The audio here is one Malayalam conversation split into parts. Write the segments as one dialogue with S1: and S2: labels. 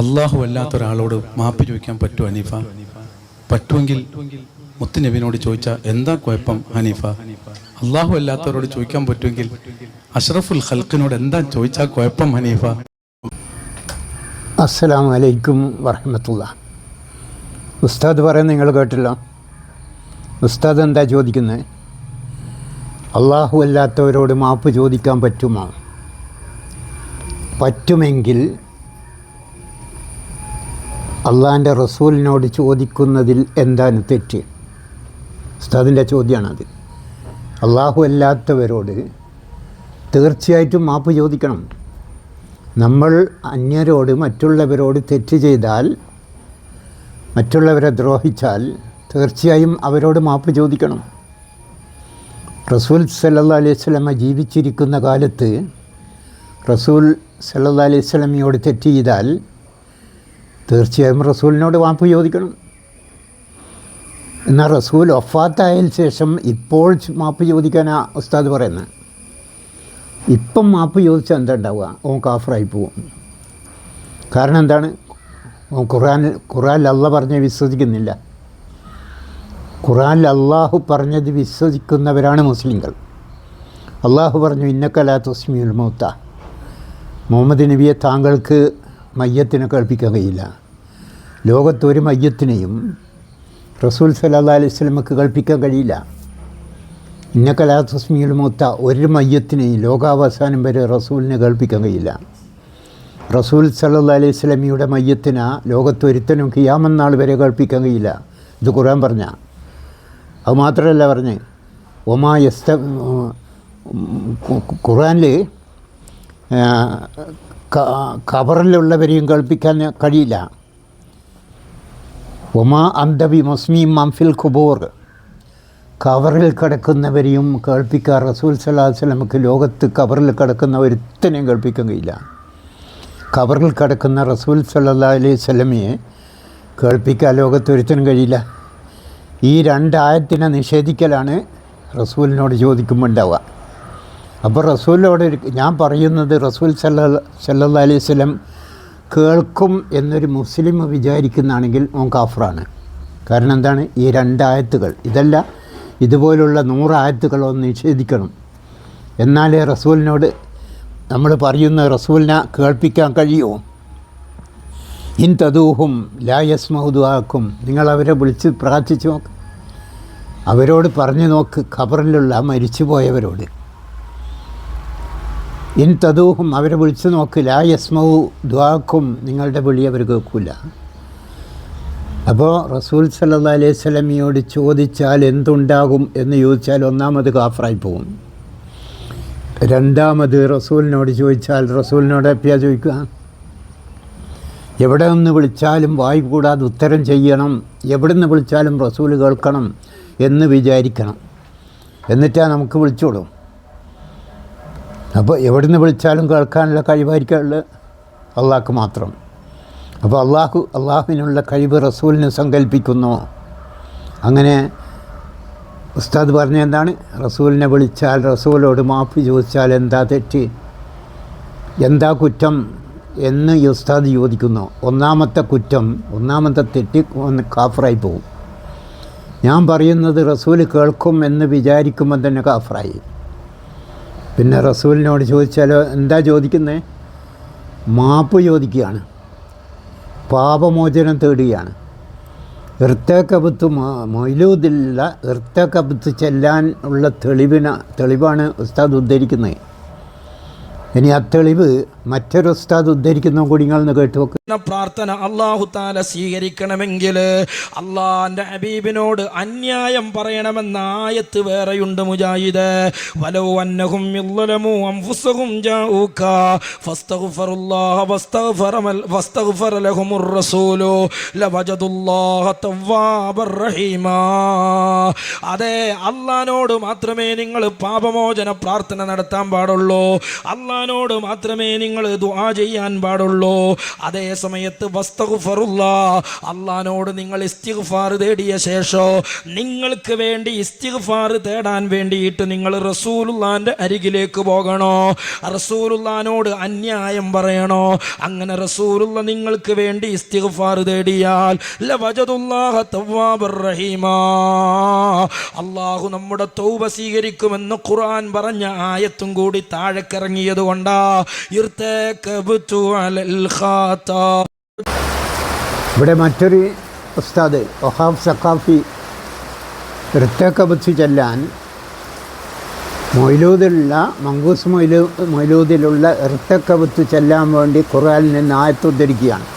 S1: അള്ളാഹു അല്ലാത്ത ഒരാളോട് മാപ്പ് ചോദിക്കാൻ പറ്റുമോ ഹനീഫ? പറ്റുമെങ്കിൽ മുത്തുനബിനോട് ചോദിച്ചാൽ എന്താ കുഴപ്പം ഹനീഫ? അള്ളാഹു അല്ലാത്തവരോട് ചോദിക്കാൻ പറ്റുമെങ്കിൽ അഷ്റഫുൽ ഖൽഖിനോട് എന്താ ചോദിച്ചാൽ കുഴപ്പം ഹനീഫ?
S2: അസ്സലാമു അലൈക്കും വറഹ്മത്തുള്ളാഹി. ഉസ്താദ് പറയാൻ നിങ്ങൾ കേട്ടില്ല. ഉസ്താദ് എന്താ ചോദിക്കുന്നത്? അള്ളാഹു അല്ലാത്തവരോട് മാപ്പ് ചോദിക്കാൻ പറ്റുമോ? പറ്റുമെങ്കിൽ അള്ളാഹിൻ്റെ റസൂലിനോട് ചോദിക്കുന്നതിൽ എന്താണ് തെറ്റ്? ഉസ്താദിൻ്റെ ചോദ്യമാണത്. അള്ളാഹു അല്ലാത്തവരോട് തീർച്ചയായിട്ടും മാപ്പ് ചോദിക്കണം. നമ്മൾ അന്യരോട് മറ്റുള്ളവരോട് തെറ്റ് ചെയ്താൽ, മറ്റുള്ളവരെ ദ്രോഹിച്ചാൽ തീർച്ചയായും അവരോട് മാപ്പ് ചോദിക്കണം. റസൂൽ സല്ലല്ലാഹു അലൈഹി വസല്ലമ ജീവിച്ചിരിക്കുന്ന കാലത്ത് റസൂൽ സല്ലല്ലാഹു അലൈഹി വസല്ലമയോട് തെറ്റ് ചെയ്താൽ തീർച്ചയായും റസൂലിനോട് മാപ്പ് ചോദിക്കണം. എന്നാൽ റസൂൽ വഫാത്തായതിന് ശേഷം ഇപ്പോൾ മാപ്പ് ചോദിക്കാനാ ഉസ്താദ് പറയുന്നത്. ഇപ്പം മാപ്പ് ചോദിച്ചാൽ എന്താ ഉണ്ടാവുക? ഓൻ കാഫറായി പോവും. കാരണം എന്താണ്? ഖുർആനിൽ അള്ളാഹ് പറഞ്ഞ് വിശ്വസിക്കുന്നില്ല. ഖുർആനിൽ അള്ളാഹു പറഞ്ഞത് വിശ്വസിക്കുന്നവരാണ് മുസ്ലിങ്ങൾ. അള്ളാഹു പറഞ്ഞു, ഇന്നക ലാ തുസ്മിഉൽ മൗത. മുഹമ്മദ് നബിയെ താങ്കൾക്ക് മയ്യത്തിനെ കേൾപ്പിക്കാൻ കഴിയില്ല. ലോകത്തൊരു മയ്യത്തിനെയും റസൂൽ സല്ലല്ലാഹു അലൈഹി വസല്ലമക്ക് കേൾപ്പിക്കാൻ കഴിയില്ല. ഇന്നക ലാ തുസ്മിഉൽ മൗത, ഒരു മയ്യത്തിനെയും ലോകാവസാനം വരെ റസൂലിനെ കേൾപ്പിക്കാൻ കഴിയില്ല. റസൂൽ സല്ലല്ലാഹു അലൈഹി വസല്ലമയുടെ മയ്യത്തിനെ ലോകത്തൊരുത്തനും ഖിയാമത്ത് നാൾ വരെ കേൾപ്പിക്കാൻ കഴിയില്ല. ഇത് ഖുർആൻ പറഞ്ഞ. അത് മാത്രമല്ല പറഞ്ഞ് ഖുർആനിൽ ഖബറിലുള്ളവരെയും കേൾപ്പിക്കാൻ കഴിയില്ല. ഒമാ അന്തബി മുസ്ലിം മംഫിൽ ഖുബൂർ, ഖബറിൽ കിടക്കുന്നവരെയും കേൾപ്പിക്കാൻ റസൂൽ സല്ലല്ലാഹു അലൈഹി വസല്ലമക്ക് ലോകത്ത് ഖബറിൽ കിടക്കുന്ന ഒരുത്തനെയും കേൾപ്പിക്കാൻ കഴിയില്ല. ഖബറിൽ കിടക്കുന്ന റസൂൽ സല്ലല്ലാഹു അലൈഹി വസല്ലമയെ കേൾപ്പിക്കാൻ ലോകത്തൊരുത്തനും കഴിയില്ല. ഈ രണ്ടായത്തിനെ നിഷേധിക്കലാണ് റസൂലിനോട് ചോദിക്കുമ്പോൾ ഉണ്ടാവുക. അപ്പോൾ റസൂലിനോട് ഞാൻ പറയുന്നത്, റസൂൽ സല്ലല്ലാഹു അലൈഹി വസല്ലം കേൾക്കും എന്നൊരു മുസ്ലിം വിചാരിക്കുന്നതാണെങ്കിൽ ഓൻ കാഫറാണ്. കാരണം എന്താണ്? ഈ രണ്ടായത്തുകൾ, ഇതല്ല ഇതുപോലുള്ള 100 ആയത്തുകളോ നിഷേധിക്കണം. എന്നാലേ റസൂലിനോട് നമ്മൾ പറയുന്ന റസൂലിനെ കേൾപ്പിക്കാൻ കഴിയുമോ? ഇൻ തദൂഹും ലാ യസ്മഉ ദുആക്കും, നിങ്ങളവരെ വിളിച്ച് പ്രാർത്ഥിച്ച് നോക്ക്, അവരോട് പറഞ്ഞു നോക്ക്, ഖബറിലുള്ള മരിച്ചുപോയവരോട്. ഇൻ തദൂഹും, അവരെ വിളിച്ച് നോക്ക്, ലാ യസ്മഉ ദുആക്കും, നിങ്ങളുടെ വിളി അവർ കേൾക്കില്ല. അപ്പോൾ റസൂൽ സല്ലല്ലാഹു അലൈഹി വസല്ലമയോട് ചോദിച്ചാൽ എന്തുണ്ടാകും എന്ന് ചോദിച്ചാൽ ഒന്നാമത് കാഫറായി പോകും. രണ്ടാമത് റസൂലിനോട് ചോദിച്ചാൽ റസൂലിനോട് എപ്പോഴാണ് ചോദിക്കുക? എവിടെ നിന്ന് വിളിച്ചാലും വായി കൂടാതെ ഉത്തരം ചെയ്യണം, എവിടെ നിന്ന് വിളിച്ചാലും റസൂൽ കേൾക്കണം എന്ന് വിചാരിക്കണം. എന്നിട്ടാണ് നമുക്ക് വിളിച്ചോളും. അപ്പോൾ എവിടെ നിന്ന് വിളിച്ചാലും കേൾക്കാനുള്ള കഴിവായിരിക്കാനുള്ള അള്ളാഹ്ക്ക് മാത്രം. അപ്പോൾ അള്ളാഹുവിനുള്ള കഴിവ് റസൂലിനെ സങ്കല്പിക്കുന്നു. അങ്ങനെ ഉസ്താദ് പറഞ്ഞ എന്താണ്? റസൂലിനെ വിളിച്ചാൽ, റസൂലോട് മാപ്പ് ചോദിച്ചാൽ എന്താ തെറ്റ്, എന്താ കുറ്റം എന്ന് ഈ ഉസ്താദ് ചോദിക്കുന്നു. ഒന്നാമത്തെ കുറ്റം, ഒന്നാമത്തെ തെറ്റ് കാഫറായി പോകും. ഞാൻ പറയുന്നത് റസൂൽ കേൾക്കും എന്ന് വിചാരിക്കുമ്പോൾ തന്നെ കാഫറായി. പിന്നെ റസൂലിനോട് ചോദിച്ചാലോ എന്താ ചോദിക്കുന്നത്? മാപ്പ് ചോദിക്കുകയാണ്, പാപമോചനം തേടുകയാണ്. ഇർത്തകബത്ത് മൗലൂദിലുള്ള ഇർത്തകബത്ത് ചെല്ലാൻ ഉള്ള തെളിവാണ് ഉസ്താദ് ഉദ്ധരിക്കുന്നത്. ഇനി ആ തെളിവ് മറ്റൊരു ഉസ്താദ് ഉദ്ധരിക്കുന്ന കൂടി നിങ്ങൾ കേട്ടു നോക്ക്.
S3: പ്രാർത്ഥന അല്ലാഹു തആല സ്വീകരിക്കണമെങ്കിൽ അള്ളാന്റെ ഹബീബിനോട് അന്യായം പറയണമെന്ന ആയത്ത് വേറെയുണ്ട് മുജാഹിദ്. വലൗ അന്നഹും യളമു അൻഫുസഹും ജാഊക ഫസ്തഗ്ഫിറുല്ലാഹ വസ്തഗ്ഫറ ലഹുമുർ റസൂലു ലവജദുല്ലാഹ തവ്വാബർ റഹീമാ. അതെ, അള്ളാനോട് മാത്രമേ നിങ്ങൾ പാപമോചന പ്രാർത്ഥന നടത്താൻ പാടുള്ളൂ. അള്ളാൻ അള്ളാഹിനോട് മാത്രമേ നിങ്ങൾ ദുആ ചെയ്യാൻ പാടുള്ളൂ. അതേ സമയത്ത് അള്ളാഹിനോട് നിങ്ങൾ ഇസ്തിഗ്ഫാർ തേടിയ ശേഷം നിങ്ങൾക്ക് വേണ്ടി ഇസ്തിഗ്ഫാർ തേടാൻ വേണ്ടിയിട്ട് നിങ്ങൾ റസൂലുള്ളാന്റെ അരികിലേക്ക് പോകണോ, റസൂലുള്ളാനോട് അന്യായം പറയണോ. അങ്ങനെ റസൂലുള്ള നിങ്ങൾക്ക് വേണ്ടി ഇസ്തിഗ്ഫാർ തേടിയാൽ ലവജദുല്ലാഹ തവ്വാബർ റഹീമാ, അള്ളാഹു നമ്മുടെ തൗബ സ്വീകരിക്കുമെന്ന് ഖുർആൻ പറഞ്ഞ ആയത്തും കൂടി താഴെക്കിറങ്ങിയത് കൊണ്ടാ
S2: ഇവിടെ മറ്റൊരു ഉസ്താദ് വഹാബ് സഖാഫി ഇർതകബത്ത് ചെല്ലാൻ മൗലൂദിലുള്ള മങ്കൂസ് മൗലൂദിലുള്ള ഇർതകബത്ത് ചെല്ലാൻ വേണ്ടി ഖുർആനിൽ നിന്ന് ആയത്ത് ഉദ്ധരിക്കുകയാണ്.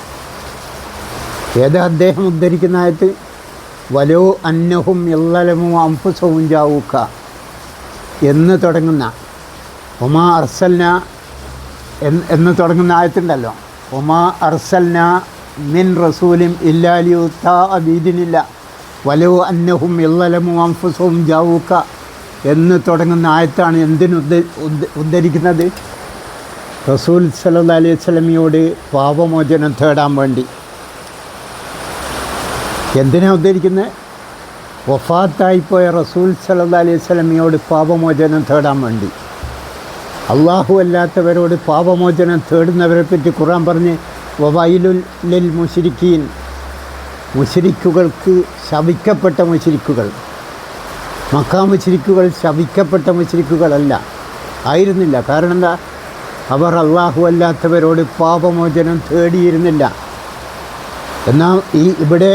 S2: ഏതാ അദ്ദേഹം ഉദ്ധരിക്കുന്ന ആയത്ത്? വലോ അന്നഹും യല്ലലമു അൻഫുസഹും ജാഊക എന്ന് തുടങ്ങുന്ന ഒമാ അർസൽന എന്ന് തുടങ്ങുന്ന ആയത്തുണ്ടല്ലോ. ഒമാ അർസൽന മിൻ റസൂലിൻ ഇല്ലാ ലിയുത്താഅ ബിഇദ്നില്ല വലോ അന്നഹും യല്ലലമു അൻഫുസഹും ജാഊക എന്ന് തുടങ്ങുന്ന ആയത്താണ് എന്തിന് ഉദ്ധരിക്കുന്നത്? റസൂൽ സല്ലല്ലാഹു അലൈഹി വസല്ലമയോട് പാപമോചനം തേടാൻ വേണ്ടി. എന്തിനാണ് ഉദ്ധരിക്കുന്നത്? വഫാത്തായിപ്പോയ റസൂൽ സല്ലല്ലാഹു അലൈഹി വസല്ലമയോട് പാപമോചനം തേടാൻ വേണ്ടി. അള്ളാഹു അല്ലാത്തവരോട് പാപമോചനം തേടുന്നവരെ പറ്റി ഖുർആൻ പറഞ്ഞ് വവൈലുൽ ലിൽ മുശ്രിക്കീൻ, മുശ്രിക്കുകൾക്ക് ശപിക്കപ്പെട്ട മുശ്രിക്കുകൾ. മക്കാ മുശ്രിക്കുകൾ ശപിക്കപ്പെട്ട മുശ്രിക്കുകളല്ല, ആയിരുന്നില്ല. കാരണം എന്താ? അവർ അള്ളാഹു അല്ലാത്തവരോട് പാപമോചനം തേടിയിരുന്നില്ല. എന്നാൽ ഇവിടെ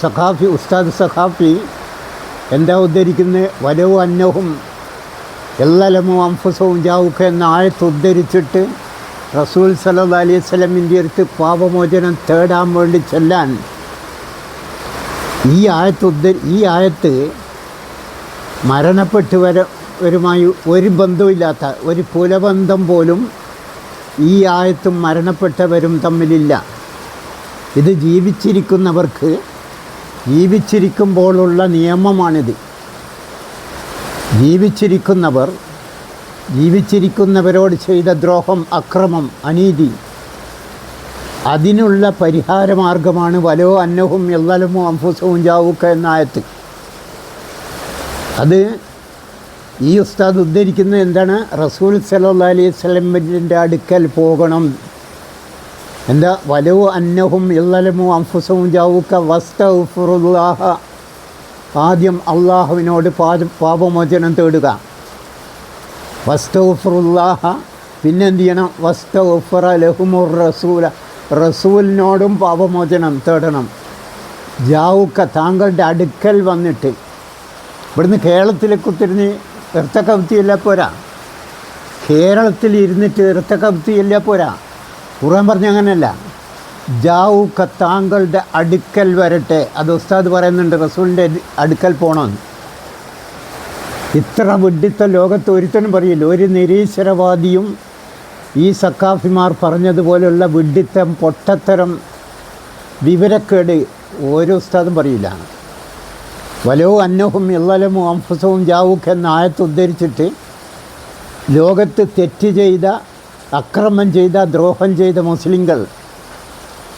S2: സഖാഫി ഉസ്താദ് സഖാഫി എന്താ ഉദ്ധരിക്കുന്നത്? വലോ അന്നഹും യല്ലലമു അൻഫുസഹും ജാഊക എന്ന ആയത്ത് ഉദ്ധരിച്ചിട്ട് റസൂൽ സല്ലല്ലാഹു അലൈഹി വസല്ലമിൻ്റെ അടുത്ത് പാപമോചനം തേടാൻ വേണ്ടി ചെല്ലാൻ ഈ ആയത്ത് മരണപ്പെട്ടവരുമായി ഒരു ബന്ധവുമില്ലാത്ത, ഒരു കുലബന്ധം പോലും ഈ ആയത്തും മരണപ്പെട്ടവരും തമ്മിലില്ല. ഇത് ജീവിച്ചിരിക്കുന്നവർക്ക് ജീവിച്ചിരിക്കുമ്പോഴുള്ള നിയമമാണിത്. ജീവിച്ചിരിക്കുന്നവരോട് ചെയ്ത ദ്രോഹം, അക്രമം, അനീതി, അതിനുള്ള പരിഹാരമാർഗമാണ് വലോ അന്നഹും യല്ലലമു അൻഫുസഹും ജാഊക എന്ന ആയത്ത്. അത് ഈ ഉസ്താദ് ഉദ്ധരിക്കുന്നത് എന്താണ്? റസൂൽ സല്ലല്ലാഹു അലൈഹി വസല്ലമിൻ്റെ അടുക്കൽ പോകണം. എന്താ? വലോ അന്നഹും യല്ലലമു അൻഫുസഹും ജാഊക വസ്തഗ്ഫിറുല്ലാഹ, ആദ്യം അള്ളാഹുവിനോട് പാപമോചനം തേടുക. വസ്തഗ്ഫിറുല്ലാഹ, പിന്നെന്ത് ചെയ്യണം? വസ്തഗ്ഫറ ലഹുമുർ റസൂല, റസൂലിനോടും പാപമോചനം തേടണം. ജാഊക, താങ്കളുടെ അടുക്കൽ വന്നിട്ട്. ഇവിടുന്ന് കേരളത്തിലേക്ക് ഒത്തിരി ഇർതകബത്ത് ചെല്ലാൻ പോരാ, കേരളത്തിൽ ഇരുന്നിട്ട് ഇർതകബത്ത് ചെല്ലാൻ പോരാ. ഖുർആൻ പറഞ്ഞ അങ്ങനെയല്ല. ജാഊക, താങ്കളുടെ അടുക്കൽ വരട്ടെ. അത് ഉസ്താദ് പറയുന്നുണ്ട്, റസൂലിൻ്റെ അടുക്കൽ പോകണമെന്ന്. ഇത്ര വിഡ്ഢിത്ത ലോകത്ത് ഒരുത്തനും പറയില്ല. ഒരു നിരീശ്വരവാദിയും ഈ സക്കാഫിമാർ പറഞ്ഞതുപോലെയുള്ള വിഡ്ഢിത്തം, പൊട്ടത്തരം, വിവരക്കേട് ഓരോ ഉസ്താദും പറയില്ല. വലോ അന്നഹും യല്ലലമു അൻഫുസഹും ജാഊക എന്ന ആയത്ത് ഉദ്ധരിച്ചിട്ട് ലോകത്ത് തെറ്റ് ചെയ്ത, അക്രമം ചെയ്ത, ദ്രോഹം ചെയ്ത മുസ്ലിങ്ങൾ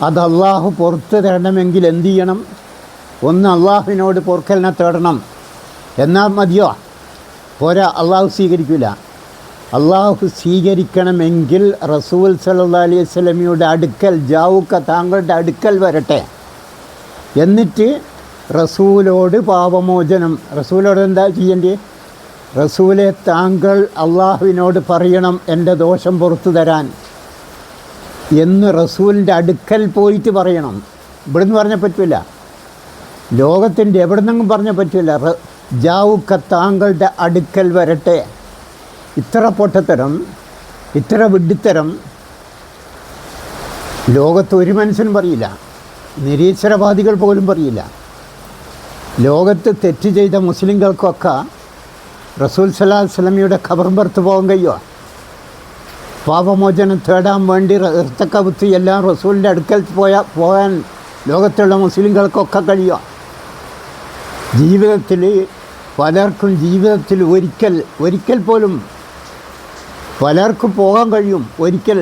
S2: അത് അള്ളാഹു പുറത്തു തരണമെങ്കിൽ എന്തു ചെയ്യണം? ഒന്ന് അള്ളാഹുവിനോട് പൊറുക്കലിനെ തേടണം. എന്നാൽ മതിയോ? പോരാ, അള്ളാഹു സ്വീകരിക്കില്ല. അള്ളാഹു സ്വീകരിക്കണമെങ്കിൽ റസൂൽ സല്ലല്ലാഹു അലൈഹി വസല്ലമയുടെ അടുക്കൽ ജാഊക, താങ്കളുടെ അടുക്കൽ വരട്ടെ. എന്നിട്ട് റസൂലോട് പാപമോചനം. റസൂലോട് എന്താ ചെയ്യേണ്ടത്? റസൂലെ, താങ്കൾ അള്ളാഹുവിനോട് പറയണം എൻ്റെ ദോഷം പുറത്തു തരാൻ എന്ന് റസൂലിൻ്റെ അടുക്കൽ പോയിട്ട് പറയണം. ഇവിടുന്ന് പറഞ്ഞാൽ പറ്റില്ല, ലോകത്തിൻ്റെ എവിടെ നിന്നും പറഞ്ഞാൽ പറ്റില്ല. ജാഊക, താങ്കളുടെ അടുക്കൽ വരട്ടെ. ഇത്ര പൊട്ടത്തരം, ഇത്ര വിഡ്ഢിത്തരം ലോകത്ത് ഒരു മനുഷ്യനും പറയില്ല. നിരീശ്വരവാദികൾ പോലും പറയില്ല. ലോകത്ത് തെറ്റ് ചെയ്ത മുസ്ലിങ്ങൾക്കൊക്കെ റസൂൽ സല്ലല്ലാഹു അലൈഹി വസല്ലമയുടെ ഖബർ പുറത്ത് പോകാൻ കഴിയുമോ? പാപമോചനം തേടാൻ വേണ്ടി ഇർതകബത്ത് എല്ലാം റസൂലിൻ്റെ അടുക്കൽ പോകാൻ ലോകത്തുള്ള മുസ്ലിങ്ങൾക്കൊക്കെ കഴിയുമോ? ജീവിതത്തിൽ പലർക്കും ജീവിതത്തിൽ ഒരിക്കൽ പോലും പലർക്കും പോകാൻ കഴിയും. ഒരിക്കൽ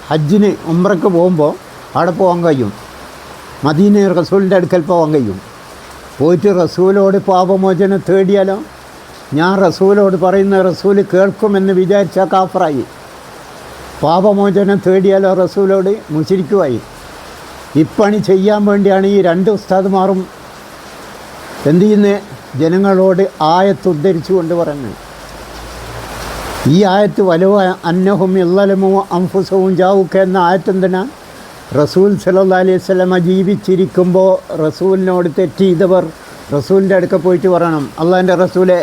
S2: ഹജ്ജിന് ഉംറയ്ക്ക് പോകുമ്പോൾ അവിടെ പോകാൻ കഴിയും. മദീന റസൂലിൻ്റെ അടുക്കൽ പോകാൻ കഴിയും. പോയിട്ട് റസൂലോട് പാപമോചനം തേടിയാലോ? ഞാൻ റസൂലോട് പറയുന്ന റസൂല് കേൾക്കുമെന്ന് വിചാരിച്ചാൽ കാഫറായി. പാപമോചനം തേടിയാലോ റസൂലോട് മുശ്രിക്കുമായി. ഇപ്പണി ചെയ്യാൻ വേണ്ടിയാണ് ഈ രണ്ട് ഉസ്താദുമാറും എന്ത് ചെയ്യുന്നത്? ജനങ്ങളോട് ആയത്ത് ഉദ്ധരിച്ചു കൊണ്ട് പറയുന്നത്. ഈ ആയത്ത് വലവ അന്നഹും ഇല്ലലമോ അംഫുസവും ജാവുക്ക എന്ന ആയത്ത് എന്തിനാ? റസൂൽ സല്ലല്ലാഹു അലൈഹി വസല്ലമ ജീവിച്ചിരിക്കുമ്പോൾ റസൂലിനോട് തെറ്റ് ചെയ്തവർ റസൂലിൻ്റെ അടുക്ക പോയിട്ട് പറയണം, അള്ളാഹിൻ്റെ റസൂലെ,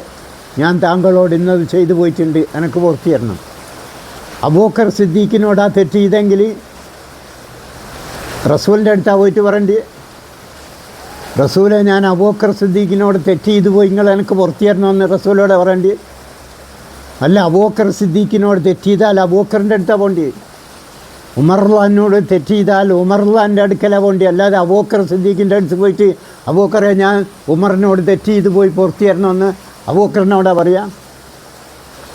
S2: ഞാൻ താങ്കളോട് ഇന്നത് ചെയ്തു പോയിട്ടുണ്ട്, എനിക്ക് പുറത്തു തരണം. അബൂബക്കർ സിദ്ദീഖിനോട് ആ തെറ്റ് ചെയ്തെങ്കിൽ റസൂലിൻ്റെ അടുത്താണ് പോയിട്ട് പറയേണ്ടി, റസൂലെ, ഞാൻ അബൂബക്കർ സിദ്ദീഖിനോട് തെറ്റ് ചെയ്തു പോയി, നിങ്ങൾ എനിക്ക് പുറത്തു തരണമെന്ന് റസൂലോട് പറയേണ്ടി. അല്ല, അബൂബക്കർ സിദ്ദീഖിനോട് തെറ്റ് ചെയ്താൽ അബൂബക്കറിൻ്റെ അടുത്താണ് പോകേണ്ടി. ഉമർലാനോട് തെറ്റ് ചെയ്താൽ ഉമർലാൻ്റെ അടുക്കലാണ് പോകേണ്ടി. അല്ലാതെ അബൂബക്കർ സിദ്ദീഖിൻ്റെ അടുത്ത് പോയിട്ട് അബൂബക്കറെ, ഞാൻ ഉമറിനോട് തെറ്റ് ചെയ്തു പോയി പുറത്തു തരണമെന്ന് അബൂബക്കറിനോടാണ് പറയാം.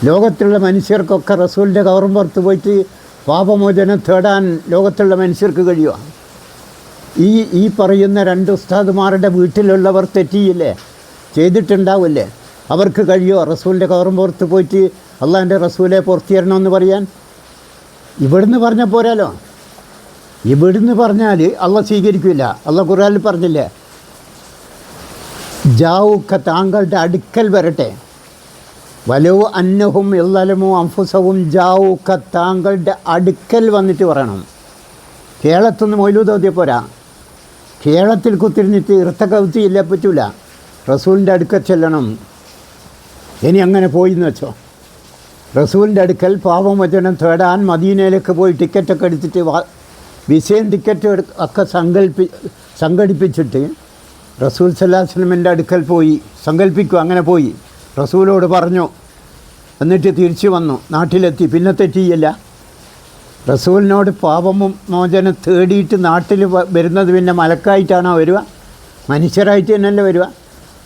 S2: ലോകത്തുള്ള മനുഷ്യർക്കൊക്കെ റസൂലിൻ്റെ കവറും പുറത്ത് പോയിട്ട് പാപമോചനം തേടാൻ ലോകത്തുള്ള മനുഷ്യർക്ക് കഴിയുക? ഈ പറയുന്ന രണ്ട് ഉസ്താദുമാരുടെ വീട്ടിലുള്ളവർ തെറ്റിയില്ലേ, ചെയ്തിട്ടുണ്ടാവില്ലേ? അവർക്ക് കഴിയുമോ റസൂലിൻ്റെ കവറും പുറത്ത് പോയിട്ട് അള്ളാഹിൻ്റെ റസൂലെ പുറത്തു തരണമെന്ന് പറയാൻ? ഇവിടുന്ന് പറഞ്ഞാൽ പോരാലോ. ഇവിടുന്ന് പറഞ്ഞാൽ അള്ളാഹ് സ്വീകരിക്കില്ല. അള്ളാഹ് ഖുർആനിൽ പറഞ്ഞില്ലേ, ജാവുക്ക, താങ്കളുടെ അടുക്കൽ വരട്ടെ. വലോ അന്നഹും ഇല്ലലമോ അംഫുസവും ജാവുക്ക, താങ്കളുടെ അടുക്കൽ വന്നിട്ട് പറയണം. കേരളത്തൊന്ന് മൗലൂദ് ഓതിയ പോരാ. കേരളത്തിൽ കുത്തിരിഞ്ഞിട്ട് ഇർത്തക്കവുത്തിയില്ല, പറ്റൂല. റസൂലിൻ്റെ അടുക്കൽ ചെല്ലണം. ഇനി അങ്ങനെ പോയി എന്ന് വെച്ചോ, റസൂലിൻ്റെ അടുക്കൽ പാപമോചനം തേടാൻ മദീനയിലേക്ക് പോയി ടിക്കറ്റൊക്കെ എടുത്തിട്ട് വിസയും ടിക്കറ്റ് ഒക്കെ സംഘടിപ്പിച്ചിട്ട് റസൂൽ സല്ലല്ലാഹു അലൈഹി വസല്ലമയുടെ അടുക്കൽ പോയി സങ്കല്പിക്കും. അങ്ങനെ പോയി റസൂലോട് പറഞ്ഞു, എന്നിട്ട് തിരിച്ചു വന്നു, നാട്ടിലെത്തി. പിന്നെ തെറ്റിയില്ല. റസൂലിനോട് പാപമോചനം തേടിയിട്ട് നാട്ടിൽ വരുന്നത് പിന്നെ മലക്കായിട്ടാണോ വരിക? മനുഷ്യരായിട്ട് തന്നെയല്ലേ വരിക.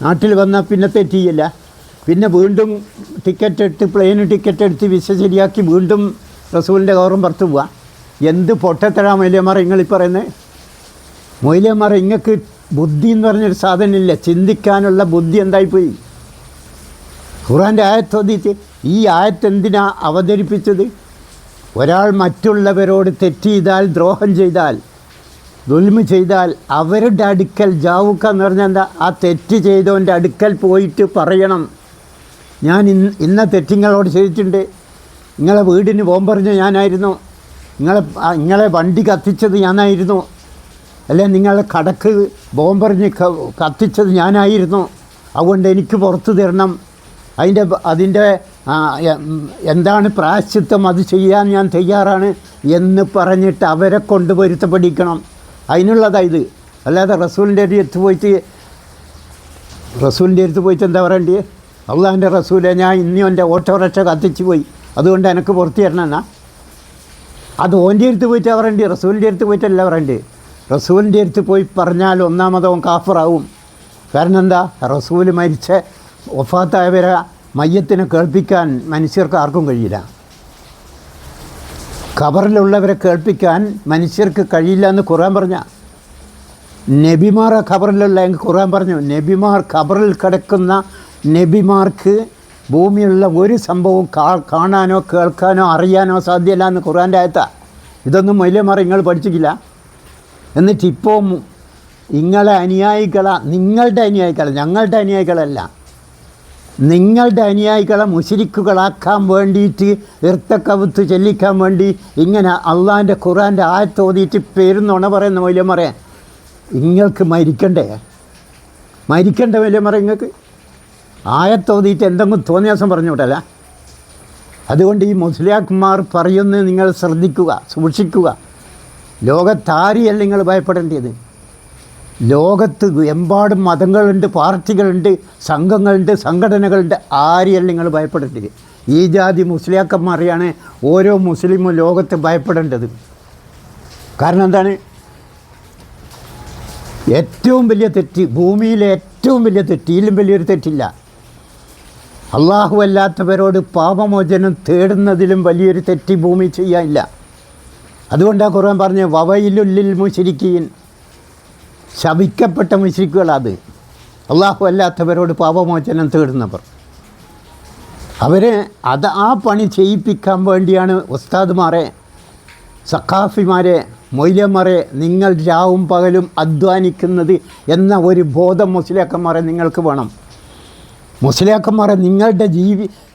S2: നാട്ടിൽ വന്നാൽ പിന്നെ തെറ്റിയില്ല. പിന്നെ വീണ്ടും ടിക്കറ്റ് എടുത്ത്, പ്ലെയിൻ ടിക്കറ്റ് എടുത്ത് വിസ ശരിയാക്കി വീണ്ടും റസൂലിൻ്റെ കവറും പുറത്ത് പോവുക. എന്ത് പൊട്ടത്തരാ മൊയ്ലിയന്മാർ നിങ്ങളീ പറയുന്നത്? മൊയ്ലിയന്മാർ, ഇങ്ങൾക്ക് ബുദ്ധി എന്ന് പറഞ്ഞൊരു സാധനമില്ല. ചിന്തിക്കാനുള്ള ബുദ്ധി എന്തായിപ്പോയി? ഖുർആൻ്റെ ആയത്ത് ഓതിയിട്ട് ഈ ആയത്ത് എന്തിനാ അവതരിപ്പിച്ചത്? ഒരാൾ മറ്റുള്ളവരോട് തെറ്റ് ചെയ്താൽ, ദ്രോഹം ചെയ്താൽ, ദുൽമ ചെയ്താൽ അവരുടെ അടുക്കൽ ജാവുക്ക എന്ന് പറഞ്ഞാൽ എന്താ? ആ തെറ്റ് ചെയ്തവൻ്റെ അടുക്കൽ പോയിട്ട് പറയണം, ഞാൻ ഇന്ന തെറ്റിങ്ങളോട് ചെയ്തിട്ടുണ്ട്, നിങ്ങളെ വീടിന് ബോംബെറിഞ്ഞ ഞാനായിരുന്നു, നിങ്ങളെ വണ്ടി കത്തിച്ചത് ഞാനായിരുന്നു, അല്ലെ നിങ്ങളെ കടക്ക് ബോംബെറിഞ്ഞ് കത്തിച്ചത് ഞാനായിരുന്നു, അതുകൊണ്ട് എനിക്ക് പുറത്തു തരണം, അതിൻ്റെ എന്താണ് പ്രായശ്ചിത്തം, അത് ചെയ്യാൻ ഞാൻ തയ്യാറാണ് എന്ന് പറഞ്ഞിട്ട് അവരെ കൊണ്ട് പൊരുത്തപ്പെടിക്കണം. അതിനുള്ളതാണ് ഇത്. അല്ലാതെ റസൂലിൻ്റെ അടുത്ത് പോയിട്ട് എന്താ പറയേണ്ടത്? അള്ളാഹിൻ്റെ റസൂലെ, ഞാൻ ഇന്നും എൻ്റെ ഓട്ടോറിക്ഷ കത്തിച്ച് പോയി, അതുകൊണ്ട് എനിക്ക് പുറത്തു തരണമെന്നാ? അത് ഓൻ്റെ അടുത്ത് പോയിട്ട് പറയേണ്ടി, റസൂലിൻ്റെ അടുത്ത് പോയിട്ടല്ല പറയേണ്ടി. റസൂലിൻ്റെ അടുത്ത് പോയി പറഞ്ഞാൽ ഒന്നാമതവൻ കാഫറാവും. കാരണം എന്താ? റസൂൽ മരിച്ച വഫാത്തായവരെ മയ്യത്തിനെ കേൾപ്പിക്കാൻ മനുഷ്യർക്ക് ആർക്കും കഴിയില്ല. ഖബറിലുള്ളവരെ കേൾപ്പിക്കാൻ മനുഷ്യർക്ക് കഴിയില്ല എന്ന് ഖുർആൻ പറഞ്ഞ. നബിമാരെ ഖബറിലുള്ള ഖുർആൻ പറഞ്ഞു, നബിമാർ ഖബറിൽ കിടക്കുന്ന നബിമാർക്ക് ഭൂമിയിലുള്ള ഒരു സംഭവവും കാണാനോ കേൾക്കാനോ അറിയാനോ സാധ്യമല്ല എന്ന് ഖുർആൻ്റെ ആയത്താ. ഇതൊന്നും മൊയ്ലിയന്മാർ നിങ്ങൾ പഠിച്ചിട്ടില്ല. എന്നിട്ടിപ്പോൾ നിങ്ങളുടെ നിങ്ങളുടെ അനുയായികളെ, ഞങ്ങളുടെ അനുയായികളല്ല, നിങ്ങളുടെ അനുയായികളെ മുശ്രിക്കുകളാക്കാൻ വേണ്ടിയിട്ട് ഇർത്തക്കവുത്ത് ചെല്ലിക്കാൻ വേണ്ടി ഇങ്ങനെ അള്ളാഹിൻ്റെ ഖുർആൻ്റെ ആയത്ത് ഓതിയിട്ട് പേരുന്നോണ പറയുന്ന മൊയ്ലിയന്മാരെ, നിങ്ങൾക്ക് മരിക്കണ്ടേ മൊയ്ലിയന്മാരെ? നിങ്ങൾക്ക് ആയത്ത് ഓതിയിട്ട് എന്തെങ്കിലും തോന്നിയാസം പറഞ്ഞു വിട്ടല്ല. അതുകൊണ്ട് ഈ മുസ്ലിയാക്കന്മാർ പറയുന്നത് നിങ്ങൾ ശ്രദ്ധിക്കുക, സൂക്ഷിക്കുക. ലോകത്താരെയല്ല നിങ്ങൾ ഭയപ്പെടേണ്ടത്. ലോകത്ത് എമ്പാടും മതങ്ങളുണ്ട്, പാർട്ടികളുണ്ട്, സംഘങ്ങളുണ്ട്, സംഘടനകളുണ്ട്. ആരെയല്ല നിങ്ങൾ ഭയപ്പെടേണ്ടത്. ഈ ജാതി മുസ്ലിയാക്കന്മാരെയാണ് ഓരോ മുസ്ലിമും ലോകത്ത് ഭയപ്പെടേണ്ടത്. കാരണം എന്താണ്? ഏറ്റവും വലിയ തെറ്റ്, ഭൂമിയിലെ ഏറ്റവും വലിയ തെറ്റ്, ഇതിലും വലിയൊരു തെറ്റില്ല. അള്ളാഹു അല്ലാത്തവരോട് പാപമോചനം തേടുന്നതിലും വലിയൊരു തെറ്റി ഭൂമി ചെയ്യാനില്ല. അതുകൊണ്ടാണ് ഖുർആൻ പറഞ്ഞ് വവയിലുള്ളിൽ മുശ്രിക്കീൻ, ശപിക്കപ്പെട്ട മുശ്രിക്കുകളത് അള്ളാഹു അല്ലാത്തവരോട് പാപമോചനം തേടുന്നവർ. ആ പണി ചെയ്യിപ്പിക്കാൻ വേണ്ടിയാണ് ഉസ്താദുമാരെ, സഖാഫിമാരെ, മൊയ്ലന്മാരെ നിങ്ങൾ രാവും പകലും അധ്വാനിക്കുന്നത് എന്ന ഒരു ബോധം മുസ്ലിയാക്കന്മാരെ നിങ്ങൾക്ക് വേണം. മുസ്ലിയാക്കന്മാരെ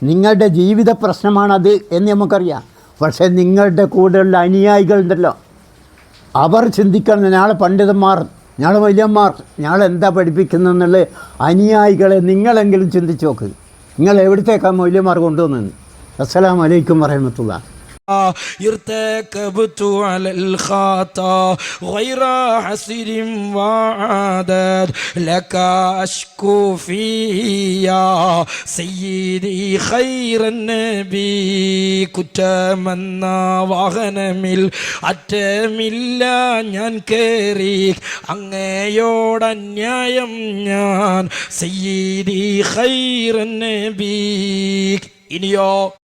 S2: നിങ്ങളുടെ ജീവിത പ്രശ്നമാണത് എന്ന് നമുക്കറിയാം. പക്ഷേ നിങ്ങളുടെ കൂടെയുള്ള അനുയായികളുണ്ടല്ലോ, അവർ ചിന്തിക്കണം, നാളെ പണ്ഡിതന്മാർ, നാളെ വലിയന്മാർ, നാളെ എന്താ പഠിപ്പിക്കുന്നതെന്നുള്ള അനുയായികളെ നിങ്ങളെങ്കിലും ചിന്തിച്ച് നോക്ക്. നിങ്ങൾ എവിടത്തേക്കാണ് മൗല്യന്മാർ കൊണ്ടുവന്നത്? അസ്സലാമു അലൈക്കും വറഹ്മത്തുള്ളാഹി.
S3: ارتكبت على الخطا غير حسر وعدد لك أشكو فيا سيدي خير النبي കുറ്റമെന്ന വാഹനമിൽ അറ്റമില്ല ഞാൻ കേറി അങ്ങയോടന്യായം ഞാൻ സയ്യിദി ഖൈറൻ നബി. ഇനിയോ